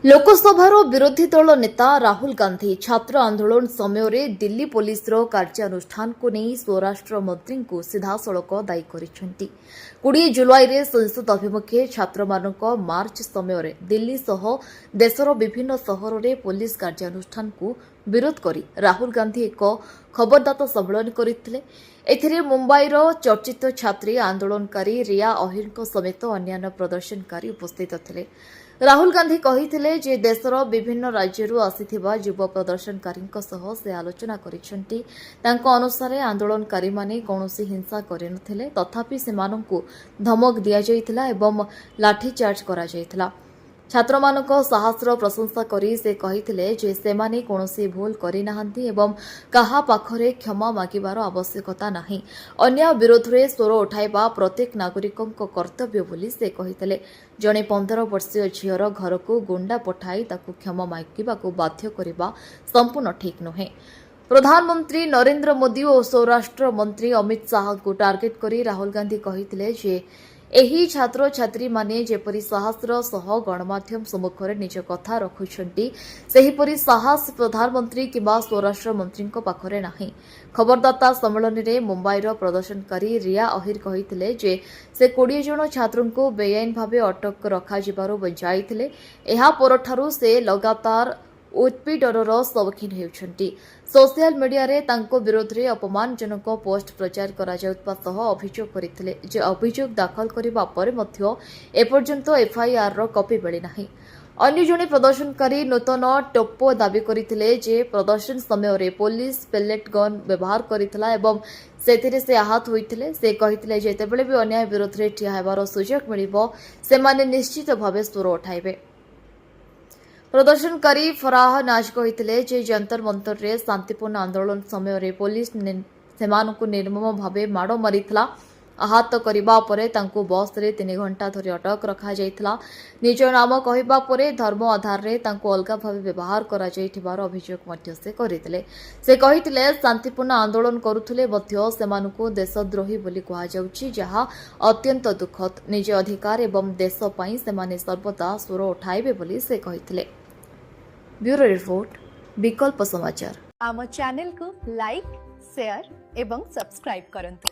ଲୋକସଭାର ବିରୋଧୀ ଦଳ ନେତା ରାହୁଲ ଗାନ୍ଧୀ ଛାତ୍ର ଆନ୍ଦୋଳନ ସମୟରେ ଦିଲ୍ଲୀ ପୋଲିସର କାର୍ଯ୍ୟାନୁଷ୍ଠାନକୁ ନେଇ ସ୍ୱରାଷ୍ଟ୍ର ମନ୍ତ୍ରୀଙ୍କୁ ସିଧାସଳଖ ଦାୟୀ କରିଛନ୍ତି। 20 ଜୁଲାଇରେ ସଂସଦ ଅଭିମୁଖେ ଛାତ୍ରମାନଙ୍କ ମାର୍ଚ୍ଚ ସମୟରେ ଦିଲ୍ଲୀ ସହ ଦେଶର ବିଭିନ୍ନ ସହରରେ ପୋଲିସ କାର୍ଯ୍ୟାନୁଷ୍ଠାନକୁ ବିରୋଧ କରି ରାହୁଲ ଗାନ୍ଧୀ ଏକ ଖବରଦାତା ସମ୍ମିଳନୀ କରିଥିଲେ। ଏଥିରେ ମୁମ୍ବାଇର ଚର୍ଚ୍ଚିତ ଛାତ୍ରୀ ଆନ୍ଦୋଳନକାରୀ ରିୟା ଅହିରଙ୍କ ସମେତ ଅନ୍ୟାନ୍ୟ ପ୍ରଦର୍ଶନକାରୀ ଉପସ୍ଥିତ ଥିଲେ। ରାହୁଲ ଗାନ୍ଧୀ କହିଥିଲେ ଯେ ଦେଶର ବିଭିନ୍ନ ରାଜ୍ୟରୁ ଆସିଥିବା ଯୁବ ପ୍ରଦର୍ଶନକାରୀଙ୍କ ସହ ସେ ଆଲୋଚନା କରିଛନ୍ତି। ତାଙ୍କ ଅନୁସାରେ ଆନ୍ଦୋଳନକାରୀମାନେ କୌଣସି ହିଂସା କରିନଥିଲେ, ତଥାପି ସେମାନଙ୍କୁ ଧମକ ଦିଆଯାଇଥିଲା ଏବଂ ଲାଠିଚାର୍ଜ କରାଯାଇଥିଲା। ଛାତ୍ରମାନଙ୍କ ସାହସର ପ୍ରଶଂସା କରି ସେ କହିଥିଲେ ଯେ ସେମାନେ କୌଣସି ଭୁଲ କରିନାହାନ୍ତି ଏବଂ କାହା ପାଖରେ କ୍ଷମା ମାଗିବାର ଆବଶ୍ୟକତା ନାହିଁ। ଅନ୍ୟାୟ ବିରୋଧରେ ସ୍ୱର ଉଠାଇବା ପ୍ରତ୍ୟେକ ନାଗରିକଙ୍କ କର୍ତ୍ତବ୍ୟ ବୋଲି ସେ କହିଥିଲେ। ଜଣେ 15 ବର୍ଷୀୟ ଝିଅର ଘରକୁ ଗୁଣ୍ଡା ପଠାଇ ତାକୁ କ୍ଷମା ମାଗିବାକୁ ବାଧ୍ୟ କରିବା ସମ୍ପୂର୍ଣ୍ଣ ଠିକ୍ ନୁହେଁ। ପ୍ରଧାନମନ୍ତ୍ରୀ ନରେନ୍ଦ୍ର ମୋଦି ଓ ସ୍ୱରାଷ୍ଟ୍ର ମନ୍ତ୍ରୀ ଅମିତ ଶାହାଙ୍କୁ ଟାର୍ଗେଟ କରି ରାହୁଲ ଗାନ୍ଧୀ କହିଥିଲେ ଯେ ଏହି ଛାତ୍ରଛାତ୍ରୀମାନେ ଯେପରି ସାହସର ସହ ଗଣମାଧ୍ୟମ ସମ୍ମୁଖରେ ନିଜ କଥା ରଖୁଛନ୍ତି, ସେହିପରି ସାହସ ପ୍ରଧାନମନ୍ତ୍ରୀ କିମ୍ବା ସ୍ୱରାଷ୍ଟ୍ର ମନ୍ତ୍ରୀଙ୍କ ପାଖରେ ନାହିଁ। ଖବରଦାତା ସମ୍ମିଳନୀରେ ମୁମ୍ବାଇର ପ୍ରଦର୍ଶନକାରୀ ରିୟା ଅହିର କହିଥିଲେ ଯେ ସେ 20 ଜଣ ଛାତ୍ରଙ୍କୁ ବେଆଇନ ଭାବେ ଅଟକ ରଖାଯିବାରୁ ବଞ୍ଚାଇଥିଲେ। ଏହା ପରଠାରୁ ସେ ଲଗାତାର ଉତ୍ପୀଡ଼ନର ସମ୍ମୁଖୀନ ହେଉଛନ୍ତି। ସୋସିଆଲ ମିଡିଆରେ ତାଙ୍କ ବିରୋଧରେ ଅପମାନଜନକ ପୋଷ୍ଟ ପ୍ରଚାର କରାଯାଉଥିବା ସହ ଅଭିଯୋଗ କରିଥିଲେ ଯେ ଅଭିଯୋଗ ଦାଖଲ କରିବା ପରେ ମଧ୍ୟ ଏପର୍ଯ୍ୟନ୍ତ ଏଫ୍ଆଇଆର୍ର କପି ମିଳିନାହିଁ। ଅନ୍ୟ ଜଣେ ପ୍ରଦର୍ଶନକାରୀ ନୂତନ ଟୋପୋ ଦାବି କରିଥିଲେ ଯେ ପ୍ରଦର୍ଶନ ସମୟରେ ପୋଲିସ ପେଲେଟ୍ ଗନ୍ ବ୍ୟବହାର କରିଥିଲା ଏବଂ ସେଥିରେ ସେ ଆହତ ହୋଇଥିଲେ। ସେ କହିଥିଲେ ଯେତେବେଳେ ବି ଅନ୍ୟାୟ ବିରୋଧରେ ଠିଆ ହେବାର ସୁଯୋଗ ମିଳିବ, ସେମାନେ ନିଶ୍ଚିତ ଭାବେ ସ୍ୱର ଉଠାଇବେ। ପ୍ରଦର୍ଶନକାରୀ ଫରାହ ନାଜ କହିଥିଲେ ଯେ ଯନ୍ତର ମନ୍ତରରେ ଶାନ୍ତିପୂର୍ଣ୍ଣ ଆନ୍ଦୋଳନ ସମୟରେ ପୋଲିସ ସେମାନଙ୍କୁ ନିର୍ମମ ଭାବେ ମାଡ଼ ମାରିଥିଲା। ଆହତ କରିବା ପରେ ତାଙ୍କୁ ବସ୍ରେ 3 ଘଣ୍ଟା ଧରି ଅଟକ ରଖାଯାଇଥିଲା। ନିଜ ନାମ କହିବା ପରେ ଧର୍ମ ଆଧାରରେ ତାଙ୍କୁ ଅଲଗା ଭାବେ ବ୍ୟବହାର କରାଯାଇଥିବାର ଅଭିଯୋଗ ମଧ୍ୟ ସେ କରିଥିଲେ। ସେ କହିଥିଲେ ଶାନ୍ତିପୂର୍ଣ୍ଣ ଆନ୍ଦୋଳନ କରୁଥିଲେ ମଧ୍ୟ ସେମାନଙ୍କୁ ଦେଶଦ୍ରୋହୀ ବୋଲି କୁହାଯାଉଛି, ଯାହା ଅତ୍ୟନ୍ତ ଦୁଃଖଦ। ନିଜ ଅଧିକାର ଏବଂ ଦେଶ ପାଇଁ ସେମାନେ ସର୍ବଦା ସ୍ୱର ଉଠାଇବେ ବୋଲି ସେ କହିଥିଲେ। ବ୍ୟୁରୋ ରିପୋର୍ଟ, ବିକଳ୍ପ ସମାଚାର। ଆମ ଚ୍ୟାନେଲକୁ ଲାଇକ୍, ସେୟାର ଏବଂ ସବସ୍କ୍ରାଇବ୍ କରନ୍ତୁ।